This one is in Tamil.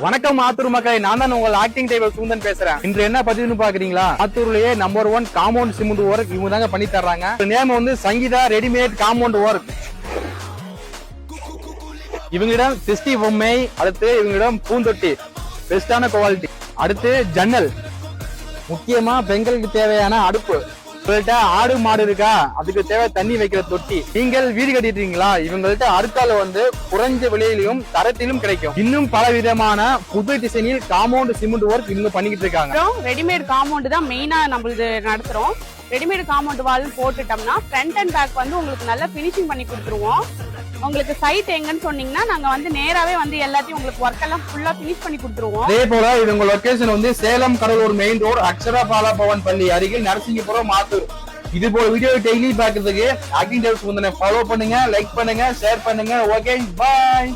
வணக்கம் ஆத்தூர் மக்களை, நான் தான் உங்கள் ஆக்டிங் டைவர் சுந்தன் பேசுறேன். இன்று என்ன பதிவுன்னு பாக்குறீங்களா? ஆத்தூர்லயே நம்பர் 1 காம்பவுண்ட் சிமெண்ட் ஒர்க் இவங்க தாங்க பண்ணி தர்றாங்க. நேம் வந்து சங்கீதா ரெடிமேட் காம்பவுண்ட் ஒர்க். இவங்களிடம் சிஸ்டி பொம்மை, அடுத்து இவங்களிடம் பூந்தொட்டி பெஸ்டான குவாலிட்டி, அடுத்து ஜன்னல், முக்கியமா பெண்களுக்கு தேவையான அடுப்பு, ஆடு மாடு இருக்கா அதுக்கு தேவை தண்ணி வைக்கிற தொட்டி. நீங்கள் வீடு கட்டிட்டீங்களா? இவங்கள்ட்ட அடுத்தால வந்து குறைஞ்ச விலையிலும் தரத்திலும் கிடைக்கும். இன்னும் பல விதமான புது டிசைனில் காம்பவுண்ட் சிமெண்ட் ஒர்க் இவங்க பண்ணிக்கிட்டு இருக்காங்க. ரெடிமேட் காம்பவுண்ட் தான் மெயினா நம்மளுக்கு நடத்துறோம். ரெடிமேட் காம்பவுண்ட் வால் போட்டுட்டோம்னா ஃப்ரண்ட் அண்ட் பேக் வந்து உங்களுக்கு நல்லா பினிஷிங் பண்ணி கொடுத்துருவோம். உங்களுக்கு சைட் எங்கன்னு சொன்னீங்கன்னா நாங்க வந்து நேராவே வந்து எல்லாத்தையும் உங்களுக்கு ஒர்க் எல்லாம் ஃபுல்லா பினிஷ் பண்ணி கொடுத்துருவோம். அதே போல இவங்க லொகேஷன் வந்து சேலம் கடலூர் மெயின் ரோடு அக்ஷரா பாலா பவன் பள்ளி அருகில் நரசிங்கபுரம் ஆத்தூர். இது போல வீடியோ டெய்லி பாக்குறதுக்கு ஆக்டிங் டைவர் சுந்தனை ஃபாலோ பண்ணுங்க, லைக் பண்ணுங்க, ஷேர் பண்ணுங்க. ஓகே, பாய்.